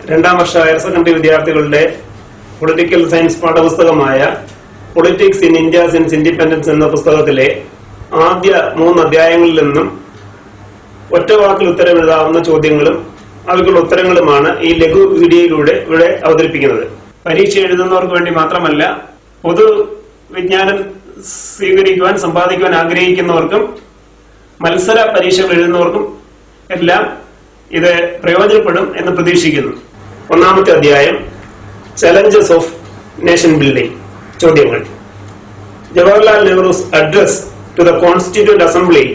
രണ്ടാം വർഷ higher secondary വിദ്യാർത്ഥികളുടെ പൊളിറ്റിക്കൽ സയൻസ് പാഠപുസ്തകമായ politics in India since independence എന്ന പുസ്തകത്തിലെ ആദ്യ 3 അധ്യായങ്ങളിൽ നിന്നും ഒറ്റവാക്കിൽ ഉത്തരമെഴുതാവുന്ന ചോദ്യങ്ങളും അവയ്ക്കുള്ള ഉത്തരങ്ങളുമാണ് ഈ ലഘു വീഡിയോയിലൂടെ ഇവിടെ അവതരിപ്പിക്കുന്നത്. പരീക്ഷ എഴുതുന്നവർക്ക് വേണ്ടി മാത്രമല്ല, പൊതുവിജ്ഞാനം സ്വീകരിക്കുവാൻ സമ്പാദിക്കുവാൻ ആഗ്രഹിക്കുന്നവർക്കും മത്സര പരീക്ഷകൾ എഴുതുന്നവർക്കും എല്ലാം ഇത് പ്രയോജനപ്പെടും എന്ന് പ്രതീക്ഷിക്കുന്നു. ഒന്നാമത്തെ അധ്യായം ചലഞ്ചസ് ഓഫ് നേഷൻ ബിൽഡിംഗ്. ചോദ്യങ്ങൾ: Jawaharlal Nehru's address to the constituent assembly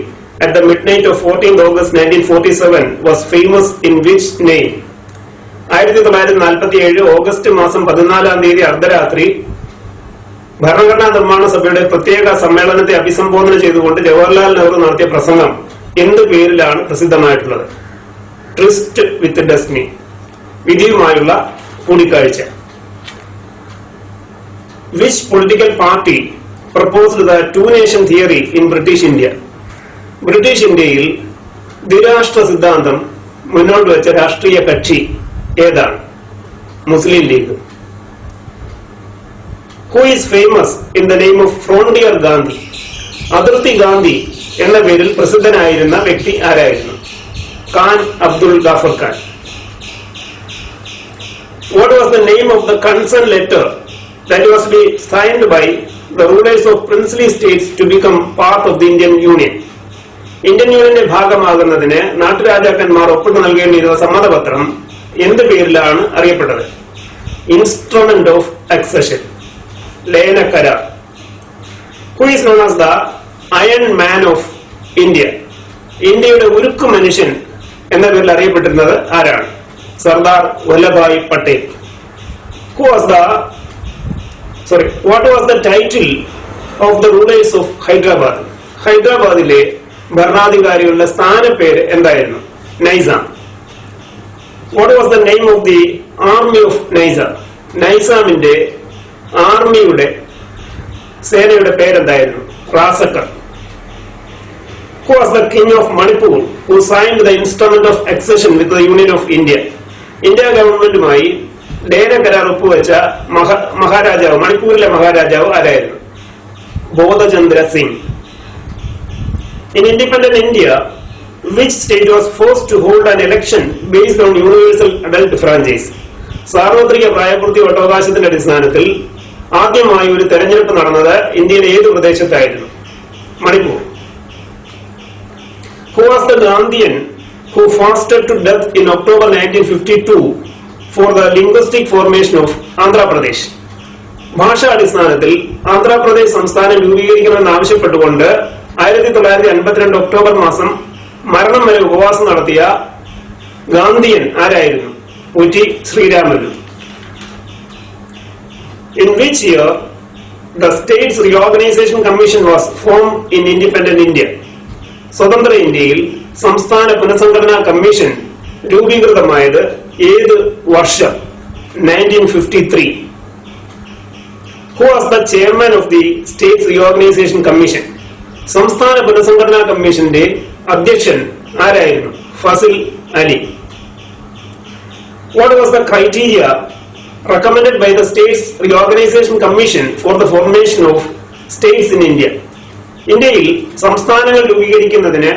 at the midnight of 14th August 1947 was famous in which name? 1947 August മാസം 14-ാം തീയതി അർദ്ധരാത്രി ഭരണഘടനാ നിർമ്മാണ സഭയുടെ പ്രത്യേക സമ്മേളനത്തെ അഭിസംബോധന ചെയ്തുകൊണ്ട് ജവഹർലാൽ നെഹ്റു നടത്തിയ പ്രസംഗം എന്ത് പേരിലാണ് പ്രസിദ്ധമായിട്ടുള്ളത്? ട്രിസ്റ്റ് വിത്ത് ഡെസ്റ്റിനി, വിധിയുമായുള്ള കൂടിക്കാഴ്ച. Which political party proposed the two nation theory in British India? British ഇന്ത്യയിൽ ദ്വിരാഷ്ട്ര സിദ്ധാന്തം മുന്നോട്ട് വെച്ച രാഷ്ട്രീയ കക്ഷി ഏതാണ്? Muslim League. Who is famous in the name of frontier Gandhi? അതിർത്തി ഗാന്ധി എന്ന പേരിൽ പ്രസിദ്ധനായിരുന്ന വ്യക്തി ആരായിരുന്നു? Khan Abdul Ghaffar Khan. What was the name of the consent letter that was to be signed by the rulers of princely states to become part of the Indian Union? Indian യൂണിയന്റെ ഭാഗമാകുന്നതിന് നാട്ടുരാജാക്കന്മാർ ഒപ്പിട്ട് നൽകേണ്ടിയിരുന്ന സമ്മതപത്രം എന്ത് പേരിലാണ് അറിയപ്പെട്ടത്? ഇൻസ്ട്രുമെന്റ് ഓഫ് അക്സഷൻ, ലയന കരാർ. Who is known as the iron man of India? ഇന്ത്യയുടെ ഉരുക്കു മനുഷ്യൻ എന്ന പേരിൽ അറിയപ്പെട്ടിരുന്നത് ആരാണ്? Sardar Vallabhbhai Patel. What was the title of the rulers of Hyderabad? ഹൈദരാബാദിലെ ഭരണാധികാരികളുടെ സ്ഥാനപ്പേര് എന്തായിരുന്നു? Nizam. What was the name of the army of Nizam? നൈസാമിന്റെ ആർമിയുടെ സേനയുടെ പേരെന്തായിരുന്നു? Razakar. Who was the king of Manipur who signed the instrument of accession with the Union of India? India ഗവൺമെന്റുമായി ലയന കരാർ ഒപ്പുവെച്ച മഹാരാജാവ്, മണിപ്പൂരിലെ മഹാരാജാവ് ആരായിരുന്നു? Bodhachandra Singh. In independent India, which state was forced to hold an election based on universal adult franchise? സാർവത്രിക പ്രായപൂർത്തി വോട്ടവകാശത്തിന്റെ അടിസ്ഥാനത്തിൽ ആദ്യമായി ഒരു തെരഞ്ഞെടുപ്പ് നടന്നത് ഇന്ത്യയിലെ ഏത് പ്രദേശത്തായിരുന്നു? Manipur. Who was the Gandhian who fasted to death in October 1952 for the linguistic formation of Andhra Pradesh? ഭാഷാ അടിസ്ഥാനത്തിൽ ആന്ധ്രാപ്രദേശ് സംസ്ഥാനം രൂപീകരിക്കണമെന്ന് ആവശ്യപ്പെട്ടുകൊണ്ട് 1952 ഒക്ടോബർ മാസം മരണം വരെ ഉപവാസം നടത്തിയ ഗാന്ധിയൻ ആരായിരുന്നു? ഉറ്റി Sriramulu. In which year the States Reorganization Commission was formed in independent India? സ്വതന്ത്ര ഇന്ത്യയിൽ സംസ്ഥാന പുനഃസംഘടനാ കമ്മീഷൻ രൂപീകൃതമായത് ഏത് വർഷം? 1953. Who was the chairman of the States Reorganization Commission? സംസ്ഥാന പുനഃസംഘടനാ കമ്മീഷന്റെ അധ്യക്ഷൻ ആരായിരുന്നു? Fazil Ali. What was the criteria recommended by the States Reorganization Commission for the formation of states in India? ഇന്ത്യയിൽ സംസ്ഥാനങ്ങൾ രൂപീകരിക്കുന്നതിന്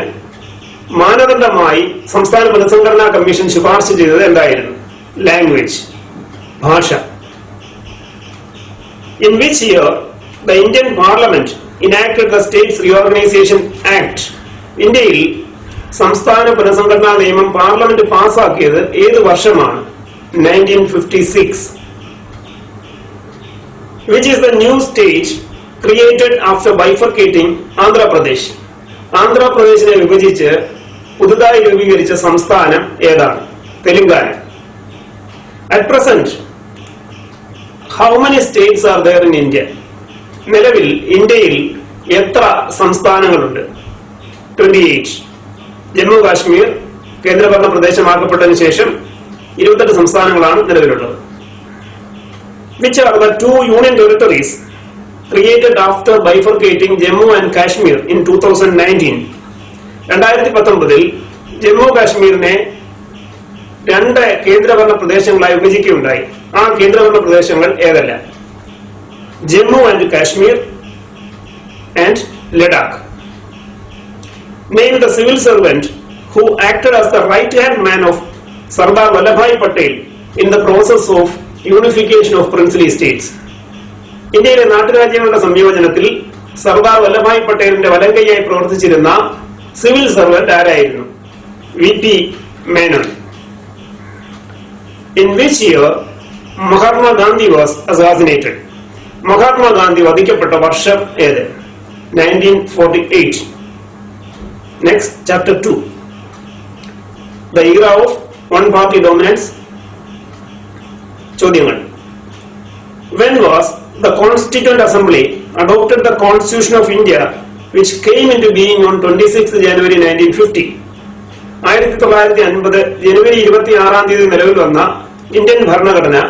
മാനദണ്ഡമായി സംസ്ഥാന പുനഃസംഘടനാ കമ്മീഷൻ ശുപാർശ ചെയ്തത് എന്തായിരുന്നു? ലാംഗ്വേജ്, ഭാഷ. In which year the Indian Parliament enacted the States Reorganization Act? ഇന്ത്യയിൽ സംസ്ഥാന പുനഃസംഘടനാ നിയമം പാർലമെന്റ് പാസാക്കിയത് ഏത് വർഷമാണ്? 1956. Which is the new state created after bifurcating Andhra Pradesh? ആന്ധ്രാപ്രദേശിനെ വിഭജിച്ച് പുതുതായി രൂപീകരിച്ച സംസ്ഥാനം ഏതാണ്? Telangana. At present, how many states are there in India? നിലവിൽ ഇന്ത്യയിൽ എത്ര സംസ്ഥാനങ്ങളുണ്ട്? 28. ജമ്മു കാശ്മീർ കേന്ദ്രഭരണ പ്രദേശമാക്കപ്പെട്ടതിനു ശേഷം 28 സംസ്ഥാനങ്ങളാണ് നിലവിലുള്ളത്. Which are the 2 union territories created after bifurcating Jammu and Kashmir in 2019? 2019 Jammu കാശ്മീരിനെ രണ്ട് കേന്ദ്രഭരണ പ്രദേശങ്ങളായി വിഭജിക്കുകയുണ്ടായി. ആ കേന്ദ്രഭരണ പ്രദേശങ്ങൾ ഏതെല്ലാം? Jammu and Kashmir and Ladakh. Name the civil servant who acted as the right-hand man of Sardar Vallabhbhai Patel in the process of unification of princely states. ഇന്ത്യയിലെ നാട്ടുരാജ്യങ്ങളുടെ സംയോജനത്തിൽ സർദാർ വല്ലഭായ് പട്ടേലിന്റെ വലങ്കൈയായി പ്രവർത്തിച്ചിരുന്ന സിവിൽ സർവന്റ് ആരായിരുന്നു? VP Menon. In which year Mahatma Gandhi was assassinated? Mahatma Gandhi വധിക്കപ്പെട്ട വർഷം ഏത്? 1948. Next, chapter 2. The era of one-party dominance. ചോദ്യങ്ങൾ. When was the Constituent Assembly adopted the Constitution of India, which came into being on 26th January 1950? 1950 ജനുവരി 26 നിലവിൽ വന്ന Indian ഭരണഘടനാ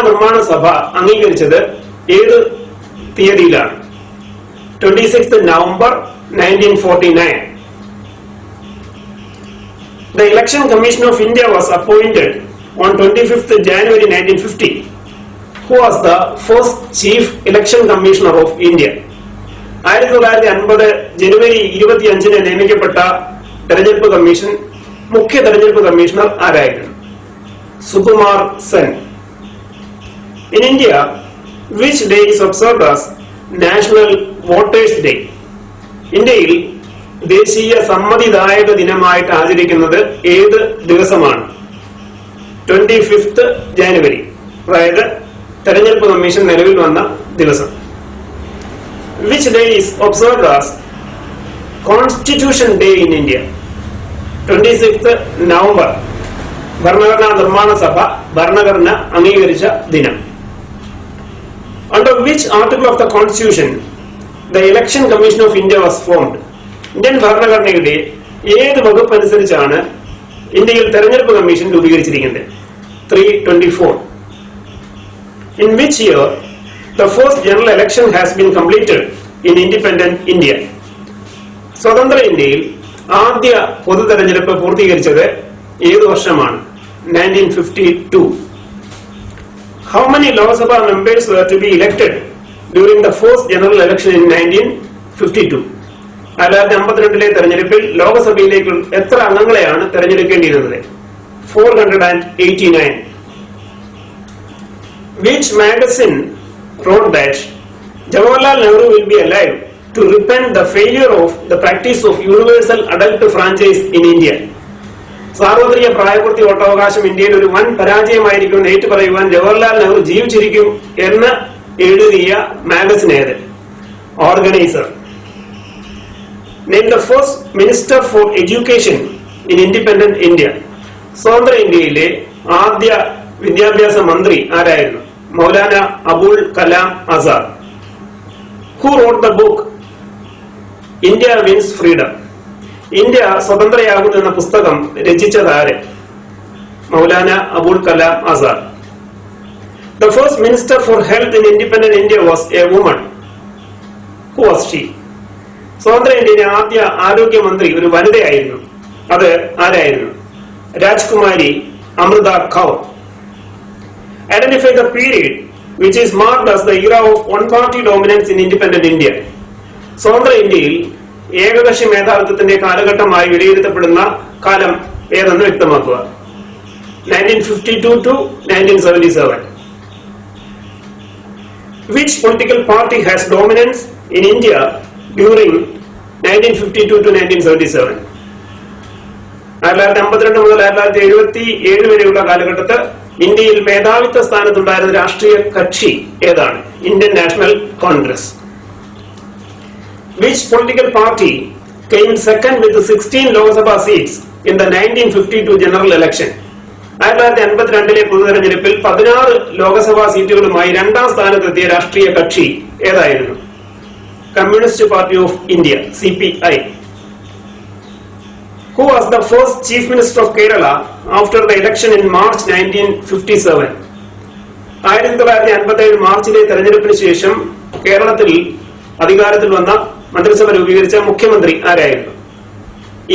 നിർമ്മാണ സഭ അംഗീകരിച്ചത് ഏത് തീയതിയിലാണ്? 26th November 1949. The Election Commission of India was appointed on 25th January 1950. Who was the first Chief Election Commissioner of India? 1950 ജനുവരി 25 നിയമിക്കപ്പെട്ട തെരഞ്ഞെടുപ്പ് commission മുഖ്യ തെരഞ്ഞെടുപ്പ് കമ്മീഷണർ ആരായിരുന്നു? Sukumar Sen. In India, which day is observed as National Voters Day? ഇന്ത്യയിൽ ദേശീയ സമ്മതിദായക ദിനമായിട്ട് ആചരിക്കുന്നത് ഏത് ദിവസമാണ്? 25th ജനുവരി, അതായത് തെരഞ്ഞെടുപ്പ് കമ്മീഷൻ നിലവിൽ വന്ന ദിവസം. Which day is observed as Constitution Day in India? 26th November, ഭരണഘടനാ നിർമ്മാണ സഭ ഭരണഘടന അംഗീകരിച്ച ദിനം. Under which article of the Constitution the Election Commission of India was formed? Indian ഭരണഘടനയുടെ ഏത് വകുപ്പ് അനുസരിച്ചാണ് ഇന്ത്യയിൽ തെരഞ്ഞെടുപ്പ് commission രൂപീകരിച്ചിരിക്കുന്നത്? 324. In which year the first general election has been completed in independent India? സ്വതന്ത്ര ഇന്ത്യയിൽ ആദ്യ പൊതു തെരഞ്ഞെടുപ്പ് പൂർത്തീകരിച്ചത് ഏത് വർഷമാണ്? 1952. How many Lok Sabha members were to be elected during the first general election in 1952? 1952 തെരഞ്ഞെടുപ്പിൽ ലോകസഭയിലേക്ക് എത്ര അംഗങ്ങളെയാണ് തെരഞ്ഞെടുക്കേണ്ടിയിരുന്നത്? 489. Which magazine wrote that Jawaharlal Nehru will be alive to repent the failure of the practice of universal adult franchise in India? സാർവത്രിക പ്രായപൂർത്തി വോട്ടവകാശം ഇന്ത്യയിൽ ഒരു വൻ പരാജയമായിരിക്കും ഏറ്റു പറയുവാൻ ജവഹർലാൽ നെഹ്റു ജീവിച്ചിരിക്കും എന്ന് എഴുതിയ മാഗസിൻ ഏത്? Organiser. Name the first Minister for Education in independent India. സ്വതന്ത്ര ഇന്ത്യയിലെ ആദ്യ വിദ്യാഭ്യാസ മന്ത്രി ആരായിരുന്നു? Maulana Abul Kalam Azad. Who wrote the book India Wins Freedom? India സ്വതന്ത്രയാകുന്നു എന്ന പുസ്തകം രചിച്ചത് ആര്? Maulana Abul Kalam Azad. The first Minister for Health in independent India was a woman. Who was she? സ്വതന്ത്ര ഇന്ത്യയിലെ ആദ്യ ആരോഗ്യമന്ത്രി ഒരു വനിതയായിരുന്നു. അത് ആരായിരുന്നു? Rajkumari Amrita Kaur. Identify the period which is marked as the era of one-party dominance in independent India. സ്വതന്ത്ര ഇന്ത്യയിൽ ഏകകക്ഷി മേധാവിത്വത്തിന്റെ കാലഘട്ടമായി വിലയിരുത്തപ്പെടുന്ന കാലം ഏതെന്ന് വ്യക്തമാക്കുക. 1952 to 1977. Which political party has dominance in India during 1952 to 1977? 1952 മുതൽ 1977 വരെയുള്ള കാലഘട്ടത്ത് ഇന്ത്യയിൽ മേധാവിത്വ സ്ഥാനത്തുണ്ടായിരുന്ന രാഷ്ട്രീയ കക്ഷി ഏതാണ്? Indian national Congress. Which political party came second with 16 Lok Sabha seats in the 1952 general election? 1952 പൊതുതെരഞ്ഞെടുപ്പിൽ 16 ലോകസഭാ സീറ്റുകളുമായി രണ്ടാം സ്ഥാനത്തെത്തിയ രാഷ്ട്രീയ കക്ഷി ഏതായിരുന്നു? Communist party of India, CPI. Who was the first Chief Minister of Kerala after the election in March 1957? 1957 മാർച്ചിലെ തെരഞ്ഞെടുപ്പിന് ശേഷം കേരളത്തിൽ അധികാരത്തിൽ വന്ന മന്ത്രിസഭ രൂപീകരിച്ച മുഖ്യമന്ത്രി ആരായിരുന്നു?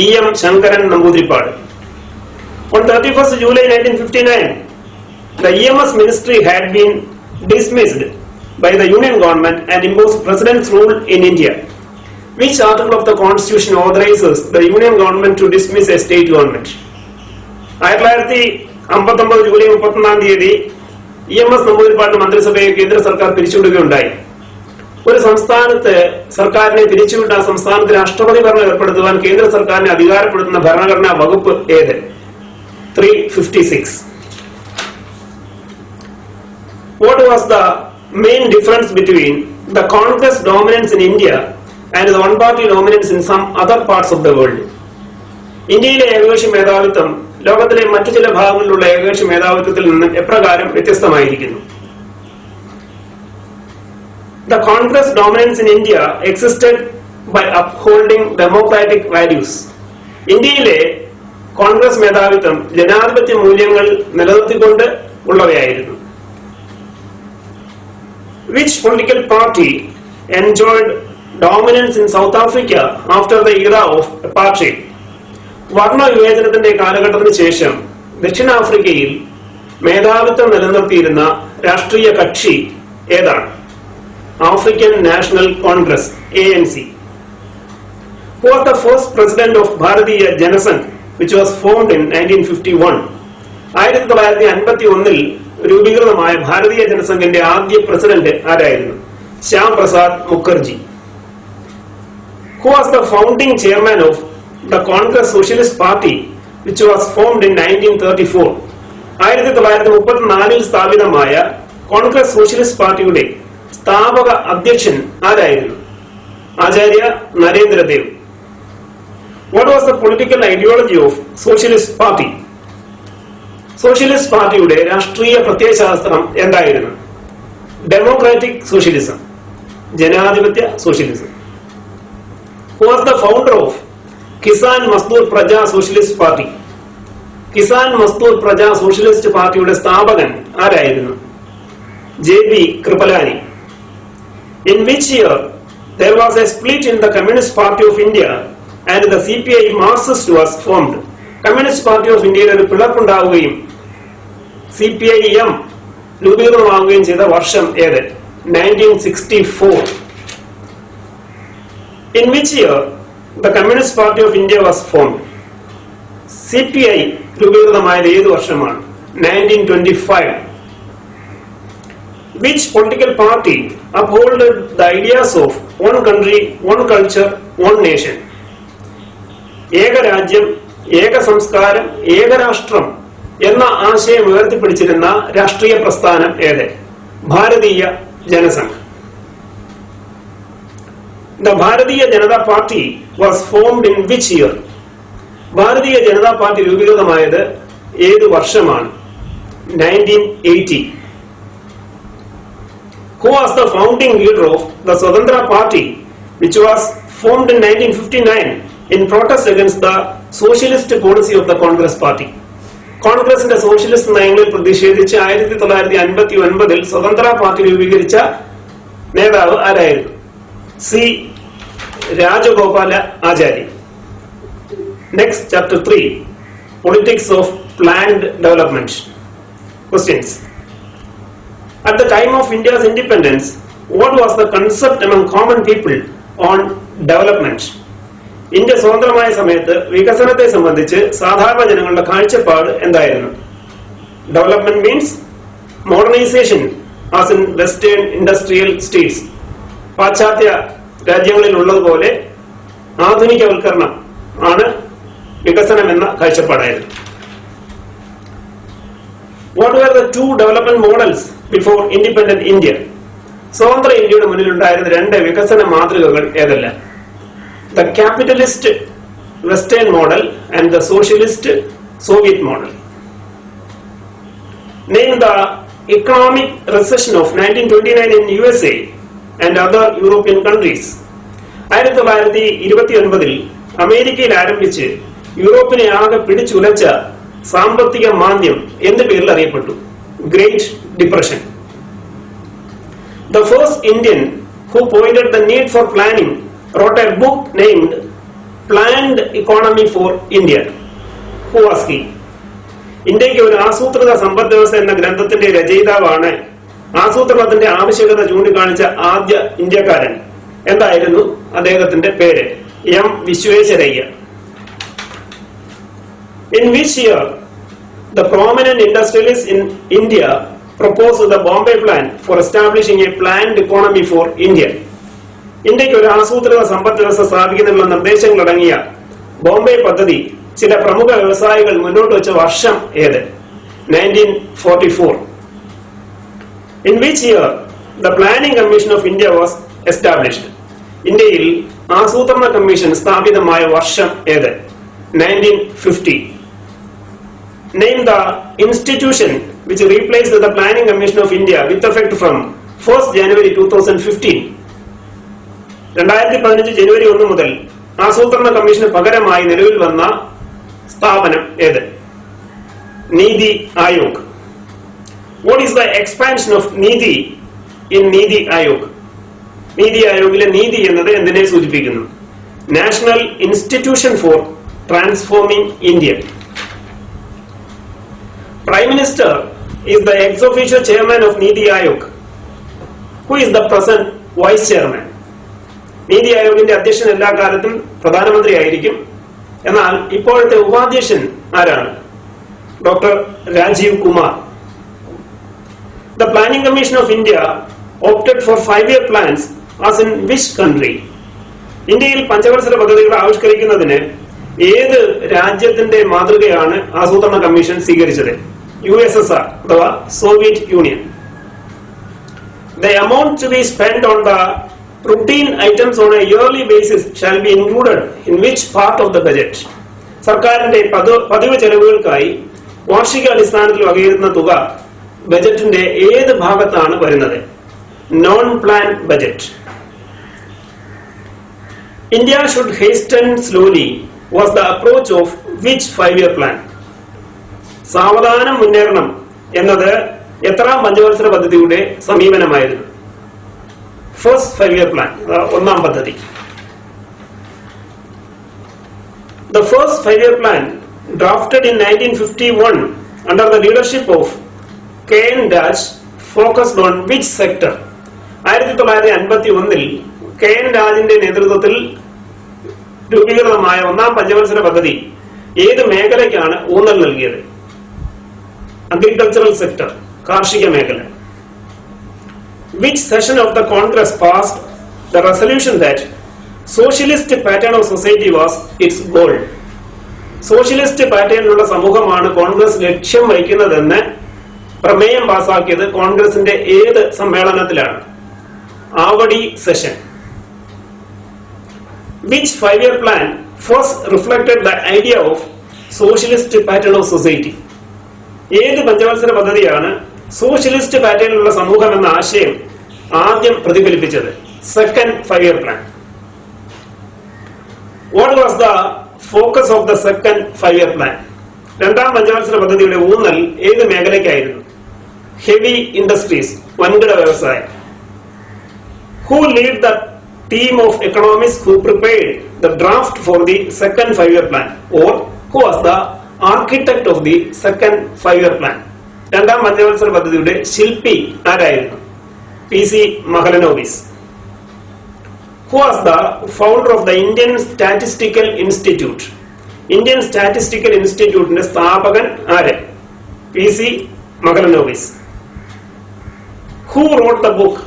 EM Sankaran Namboodiripad. On 31st July 1959, the EMS ministry had been dismissed by the Union government and imposed President's rule in India. Which article of the Constitution authorizes the Union government to dismiss a state government? 1959 July 31 EMS Namboodiripad മന്ത്രിസഭയെ കേന്ദ്ര സർക്കാർ പിരിച്ചുവിടുകയുണ്ടായി. ഒരു സംസ്ഥാനത്ത് സർക്കാരിനെ പിരിച്ചുവിട്ട ആ സംസ്ഥാനത്ത് രാഷ്ട്രപതി ഭരണം ഏർപ്പെടുത്തുവാൻ കേന്ദ്ര സർക്കാരിനെ അധികാരപ്പെടുത്തുന്ന ഭരണഘടനാ വകുപ്പ് ഏത്? 356. What was the main difference between the conquest dominance in India and the one-party dominance in some other parts of the world? ഇന്ത്യയിലെ ഏകകക്ഷി മേധാവിത്വം ലോകത്തിലെ മറ്റു ചില ഭാഗങ്ങളിലുള്ള ഏകകക്ഷി മേധാവിത്വത്തിൽ നിന്ന് എപ്രകാരം വ്യത്യസ്തമായിരിക്കുന്നു? The conquest dominance in India existed by upholding democratic values. ഇന്ത്യയിലെ കോൺഗ്രസ് മേധാവിത്വം ജനാധിപത്യ മൂല്യങ്ങൾ നിലനിർത്തിക്കൊണ്ട് ഉള്ളവയായിരുന്നു. Which political party enjoyed dominance in South Africa after the era of apartheid? വർണ്ണ വിവേചനത്തിന്റെ കാലഘട്ടത്തിന് ശേഷം ദക്ഷിണാഫ്രിക്കയിൽ മേധാവിത്വം നിലനിർത്തിയിരുന്ന രാഷ്ട്രീയ കക്ഷി ഏതാണ്? African National Congress, ANC. Who was the first president of Bharatiya Janasangh, which was formed in 1951? 1951 രൂപീകൃതമായ ഭാരതീയ ജനസംഘിന്റെ ആദ്യ പ്രസിഡന്റ് ആരായിരുന്നു? Shyam Prasad Mukherjee. Who was the founding chairman of the Congress Socialist Party, which was formed in 1934? 1934 സ്ഥാപിതമായ Congress socialist പാർട്ടിയുടെ സ്ഥാപക അധ്യക്ഷൻ ആരായിരുന്നു? Acharya Narendradev. What was the political ideology of Socialist Party? Socialist പാർട്ടിയുടെ രാഷ്ട്രീയ പ്രത്യയശാസ്ത്രം എന്തായിരുന്നു? ഡെമോക്രാറ്റിക് സോഷ്യലിസം, ജനാധിപത്യ socialism. Who was the founder of Kisan Mazdoor Praja socialist പാർട്ടി? കിസാൻ മസ്ദൂർ പ്രജാ സോഷ്യലിസ്റ്റ് പാർട്ടിയുടെ സ്ഥാപകൻ ആരായിരുന്നു? JB Kripalani. In which year there was a split in the Communist Party of India and the CPI Marxist was formed? Communist party of ഇന്ത്യയിൽ ഒരു പിളർപ്പുണ്ടാവുകയും CPIM രൂപീകൃതമാവുകയും ചെയ്ത വർഷം ഏത്? 1964. In which year the Communist Party of India was formed? CPI രൂപീകൃതമായത് ഏത് വർഷമാണ്? 1925. Which political party upholded the ideas of one country, one culture, one nation? ഏക രാജ്യം, ഏക സംസ്കാരം, ഏകരാഷ്ട്രം എന്ന ആശയം ഉയർത്തിപ്പിടിച്ചിരുന്ന രാഷ്ട്രീയ പ്രസ്ഥാനം ഏത്? ഭാരതീയ Jana Sangh. The Bharatiya Janata Party was formed in which year? Bharatiya Janata party രൂപീകൃതമായത് ഏത് വർഷമാണ്? 1980. Who was the founding leader of the Swatantra Party, which was formed in 1959 in protest against the socialist policy of the Congress Party? കോൺഗ്രസിന്റെ socialist നയങ്ങളിൽ പ്രതിഷേധിച്ച് 1959 സ്വതന്ത്ര party രൂപീകരിച്ച നേതാവ് ആരായിരുന്നു? C. Rajagopala Acharya. Next, chapter 3, Politics of Planned Development. Questions. At the time of India's independence, what was the concept among common people on development? India സ്വതന്ത്രമായ സമയത്ത് വികസനത്തെ സംബന്ധിച്ച് സാധാരണ ജനങ്ങളുടെ കാഴ്ചപ്പാട് എന്തായിരുന്നു? Development means modernisation as in western industrial States. പാശ്ചാത്യ രാജ്യങ്ങളിൽ ഉള്ളതുപോലെ ആധുനികവൽക്കരണം ആണ് വികസനം എന്ന കാഴ്ചപ്പാടായിരുന്നു. What were the two development models before independent India? സ്വതന്ത്ര ഇന്ത്യയുടെ മുന്നിലുണ്ടായിരുന്ന രണ്ട് വികസന മാതൃകകൾ ഏതെല്ലാം? The capitalist Western model and the socialist Soviet model. Name the economic recession of 1929 in USA and other European countries. 1929 അമേരിക്കയിൽ ആരംഭിച്ച് യൂറോപ്പിനെ ആകെ പിടിച്ചുലച്ച സാമ്പത്തിക മാന്ദ്യം എന്ന പേരിൽ അറിയപ്പെട്ടു? Great depression. The first Indian who pointed the need for planning wrote a book named Planned Economy for India. Who was he? ഇന്ത്യക്ക് ഒരു ആസൂത്രിത സമ്പദ് വ്യവസ്ഥ എന്ന ഗ്രന്ഥത്തിന്റെ രചയിതാവാണ്. ആസൂത്രണത്തിന്റെ ആവശ്യകത ചൂണ്ടിക്കാണിച്ച ആദ്യ ഇന്ത്യക്കാരൻ. എന്തായിരുന്നു അദ്ദേഹത്തിന്റെ പേര്? M Visvesvaraya. In which year the prominent industrialists in India proposed the Bombay Plan for establishing a planned economy for India? ഇന്ത്യക്ക് ഒരു ആസൂത്രിത സമ്പദ് വ്യവസ്ഥ സ്ഥാപിക്കുന്നതിനുള്ള നിർദ്ദേശങ്ങൾ അടങ്ങിയ ബോംബെ പദ്ധതി ചില പ്രമുഖ വ്യവസായികൾ മുന്നോട്ട് വെച്ച വർഷം ഏത്? 1944. In which year the Planning Commission of India was established? ഇന്ത്യയിൽ ആസൂത്രണ കമ്മീഷൻ സ്ഥാപിതമായ വർഷം ഏത്? 1950. Name the institution which replaced the Planning Commission of India with effect from 1st January 2015. 2015 ജനുവരി 1 മുതൽ ആസൂത്രണ കമ്മീഷന് പകരമായി നിലവിൽ വന്ന സ്ഥാപനം ഏത്? NITI Aayog. What is the expansion of നീതി in നീതി ആയോഗ്? നീതി ആയോഗിലെ നീതി എന്നത് എന്തിനെ സൂചിപ്പിക്കുന്നു? National institution for transforming India. Prime Minister is the ex officio chairman of Niti Aayog. Who is the present vice chairman? നീതി ആയോഗിന്റെ അധ്യക്ഷൻ എല്ലാ കാലത്തും പ്രധാനമന്ത്രി ആയിരിക്കും. എന്നാൽ ഇപ്പോഴത്തെ ഉപാധ്യക്ഷൻ ആരാണ്? Doctor Rajeev Kumar. The Planning Commission of India opted for 5-year plans as in which country? ഇന്ത്യയിൽ പഞ്ചവത്സര പദ്ധതികൾ ആവിഷ്കരിക്കുന്നതിന് ഏത് രാജ്യത്തിന്റെ മാതൃകയാണ് ആസൂത്രണ കമ്മീഷൻ സ്വീകരിച്ചത്? USSR അഥവാ Soviet union. The amount to be spent on the routine items on a yearly basis shall be included in which part of the budget? സർക്കാരിന്റെ പതിവ് ചെലവുകൾക്കായി വാർഷിക അടിസ്ഥാനത്തിൽ വകയിരുത്തുന്ന തുക ബജറ്റിന്റെ ഏത് ഭാഗത്താണ് വരുന്നത്? Non plan budget. India should hasten slowly was the approach of which 5-year plan? സാവധാനം മുന്നേറണം എന്നത് എത്രാം പഞ്ചവത്സര പദ്ധതിയുടെ സമീപനമായിരുന്നു? ഫസ്റ്റ് 5-year plan, ഒന്നാം പദ്ധതി. The first 5-year plan drafted in 1951 under the leadership of K.N. Raj focused on which sector? 1951 K.N. രാജിന്റെ നേതൃത്വത്തിൽ രൂപീകൃതമായ ഒന്നാം പഞ്ചവത്സര പദ്ധതി ഏത് മേഖലയ്ക്കാണ് ഊന്നൽ നൽകിയത്? അഗ്രികൾച്ചറൽ സെക്ടർ, കാർഷിക മേഖല. Which session of the Congress passed the resolution that socialist pattern of society was its goal? Socialist പാറ്റേണിലുള്ള സമൂഹമാണ് കോൺഗ്രസ് ലക്ഷ്യം വയ്ക്കുന്നതെന്ന് പ്രമേയം പാസാക്കിയത് കോൺഗ്രസിന്റെ ഏത് സമ്മേളനത്തിലാണ്? Avadi session. Which 5-year plan first reflected the idea of socialist pattern of society? ഏത് പഞ്ചവത്സര പദ്ധതിയാണ് സോഷ്യലിസ്റ്റ് പാറ്റേണിലുള്ള സമൂഹം എന്ന ആശയം ആദ്യം പ്രതിഫലിപ്പിച്ചത്? Second 5-year plan. What was the focus of the second 5-year plan? രണ്ടാം പഞ്ചവത്സര പദ്ധതിയുടെ ഊന്നൽ ഏത് മേഖലയ്ക്കായിരുന്നു? ഹെവി ഇൻഡസ്ട്രീസ്, വൻകിട വ്യവസായം. Who led the team of economists who prepared the draft for the second 5-year plan? Or who was the architect of the second 5-year plan? രണ്ടാം പഞ്ചവത്സര പദ്ധതിയുടെ ശില്പി ആരായിരുന്നു? PC Mahalanobis. Who was the founder of the Indian Statistical Institute? Indian Statistical Instituteന്റെ സ്ഥാപകൻ ആര്? PC Mahalanobis. Who wrote the book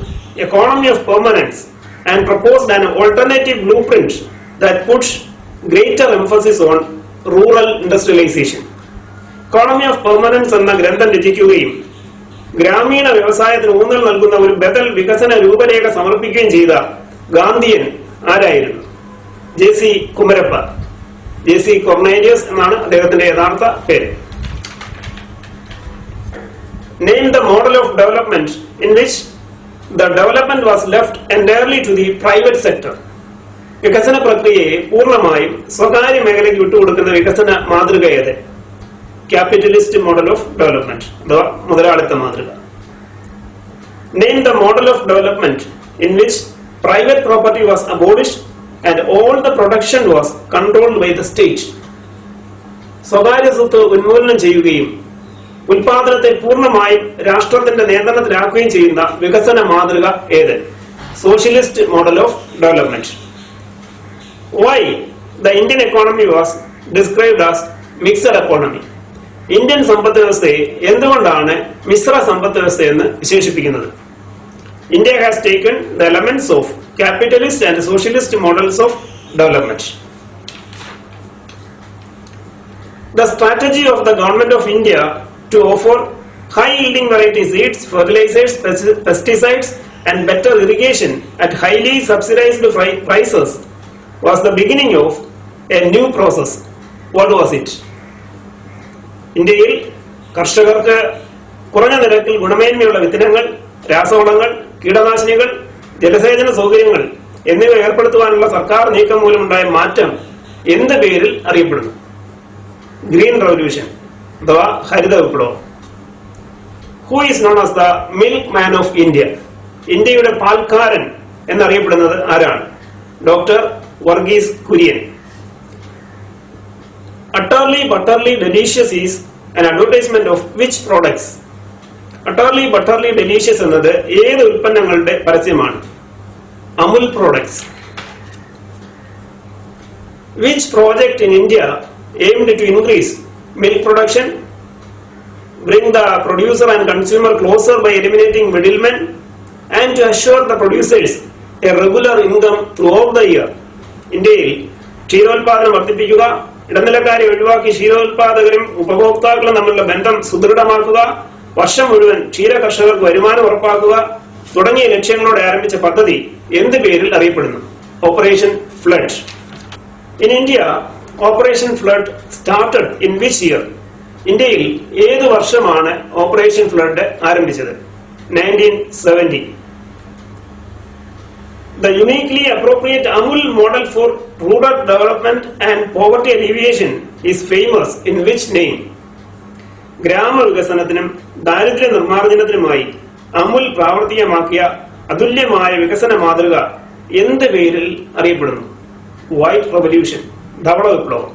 Economy of Permanence and proposed an alternative blueprint that puts greater emphasis on rural industrialization? Economy of Permanence എന്ന ഗ്രന്ഥം രചിക്കുകയും ഗ്രാമീണ വ്യവസായത്തിന് ഊന്നൽ നൽകുന്ന ഒരു ബദൽ വികസന രൂപരേഖ സമർപ്പിക്കുകയും ചെയ്ത ഗാന്ധിയൻ ആരായിരുന്നു? JC കുമരപ്പ. JC കൊർണേലിയസ് എന്നാണ് അദ്ദേഹത്തിന്റെ യഥാർത്ഥ പേര്. Name the model of development in which the development was left entirely to the private sector. വികസന പ്രക്രിയയെ പൂർണ്ണമായും സ്വകാര്യ മേഖലയ്ക്ക് വിട്ടുകൊടുക്കുന്ന വികസന മാതൃക ഏത്? ക്യാപിറ്റലിസ്റ്റ് മോഡൽ ഓഫ് ഡെവലപ്മെന്റ് അഥവാ മുതലാളിത്ത മാതൃക. Name the model of development in which private property was abolished and all the production was controlled by the state. സ്വകാര്യ സ്വത്ത് ഉന്മൂലനം ചെയ്യുകയും ഉൽപാദനത്തെ പൂർണ്ണമായും രാഷ്ട്രത്തിന്റെ നിയന്ത്രണത്തിലാക്കുകയും ചെയ്യുന്ന വികസന മാതൃക ഏത്? Socialist model of development. Why the Indian economy was described as mixed economy. Indian സമ്പദ് വ്യവസ്ഥയെ എന്തുകൊണ്ടാണ് മിശ്ര സമ്പദ് വ്യവസ്ഥ എന്ന് വിശേഷിപ്പിക്കുന്നത്? India has taken the elements of capitalist and socialist models of development. The strategy of the government of India to offer high-yielding variety seeds, fertilizers, pesticides, and better irrigation at highly subsidized prices was the beginning of a new process. What was it? ഇന്ത്യയിൽ കർഷകർക്ക് കുറഞ്ഞ നിരക്കിൽ ഗുണമേന്മയുള്ള വിത്തിനങ്ങൾ, രാസവളങ്ങൾ, കീടനാശിനികൾ, ജലസേചന സൗകര്യങ്ങൾ എന്നിവ ഏർപ്പെടുത്തുവാനുള്ള സർക്കാർ നീക്കം മൂലമുണ്ടായ മാറ്റം എന്ത് പേരിൽ അറിയപ്പെടുന്നു? ഗ്രീൻ റവല്യൂഷൻ അഥവാ ഹരിത വിപ്ലവം. Who is known as the milk man of India? ഇന്ത്യയുടെ പാൽക്കാരൻ എന്നറിയപ്പെടുന്നത് ആരാണ്? Doctor Varghese Kurian. Utterly butterly delicious is an advertisement of which products? Utterly butterly delicious എന്നത് ഏത് ഉൽപ്പന്നങ്ങളുടെ പരസ്യമാണ്? Amul products. Which project in India aimed to increase milk production, bring the producer and consumer closer by eliminating middlemen, and to assure the producers a regular income throughout the year? ഇന്ത്യയിൽ ക്ഷീരോത്പാദനം വർദ്ധിപ്പിക്കുക, ഇടനിലക്കാരെ ഒഴിവാക്കി ക്ഷീരോത്പാദകരും ഉപഭോക്താക്കളും തമ്മിലുള്ള ബന്ധം സുദൃഢമാക്കുക, വർഷം മുഴുവൻ ക്ഷീര കർഷകർക്ക് വരുമാനം ഉറപ്പാക്കുക തുടങ്ങിയ ലക്ഷ്യങ്ങളോടെ ആരംഭിച്ച പദ്ധതി എന്ത് പേരിൽ അറിയപ്പെടുന്നു? Operation flood. In India operation flood started in which year? ഇന്ത്യയിൽ ഏത് വർഷമാണ് ഓപ്പറേഷൻ ഫ്ലഡ് ആരംഭിച്ചത്? 1970. The uniquely appropriate Amul model for rural development and poverty alleviation is famous in which name? ഗ്രാമവികസനത്തിനും ദാരിദ്ര്യ നിർമ്മാർജ്ജനത്തിനുമായി അമുൽ പ്രാവർത്തികമാക്കിയ അതുല്യമായ വികസന മാതൃക എന്ത് പേരിൽ അറിയപ്പെടുന്നു? വൈറ്റ് റവല്യൂഷൻ, ധവള വിപ്ലവം.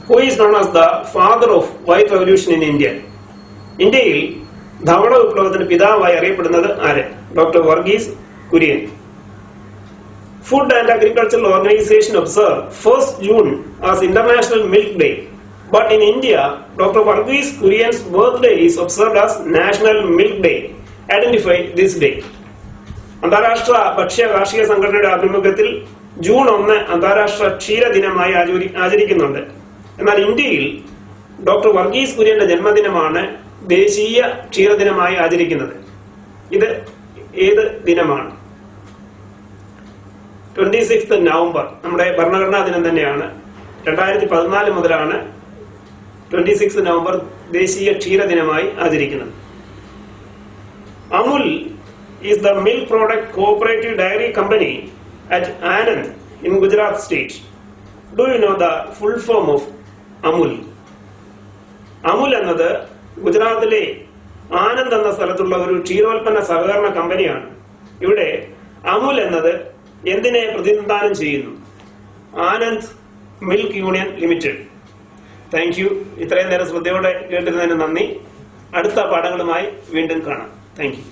Who is known as the father of white revolution in India? ഇന്ത്യയിൽ ധവള വിപ്ലവത്തിന് പിതാവായി അറിയപ്പെടുന്നത് ആര്? Doctor Varghese Kurian. Food and Agricultural Organization observe 1st June as International Milk Day, but in India, Dr. Varghese Kuryen's birthday is observed as National Milk Day. Identify this day. അന്താരാഷ്ട്ര ഭക്ഷ്യ കാർഷിക സംഘടനയുടെ ആഭിമുഖ്യത്തിൽ ജൂൺ 1 അന്താരാഷ്ട്ര ക്ഷീര ദിനമായി ആചരിക്കുന്നുണ്ട്. എന്നാൽ ഇന്ത്യയിൽ ഡോക്ടർ വർഗീസ് കുര്യന്റെ ജന്മദിനമാണ് ദേശീയ ക്ഷീരദിനമായി ആചരിക്കുന്നത്. ഇത് ഏത് ദിനമാണ്? 26 നവംബർ നമ്മുടെ ഭരണഘടനാ ദിനം തന്നെയാണ്. 2014 മുതലാണ് 26 നവംബർ ദേശീയ ക്ഷീരദിനമായി ആചരിക്കുന്നത്. Amul is the milk product cooperative dairy company at Anand in Gujarat state. Do you know the full form of Amul? Amul എന്നത് ഗുജറാത്തിലെ ആനന്ദ് എന്ന സ്ഥലത്തുള്ള ഒരു ക്ഷീരോൽപ്പന്ന സഹകരണ കമ്പനിയാണ്. ഇവിടെ അമുൽ എന്നത് എന്തിനെ പ്രതിനിധാനം ചെയ്യുന്നു? Anand milk union limited. Thank you. ഇത്രയും നേരം ശ്രദ്ധയോടെ കേട്ടിരുന്നതിന് നന്ദി. അടുത്ത പാഠങ്ങളുമായി വീണ്ടും കാണാം. Thank you.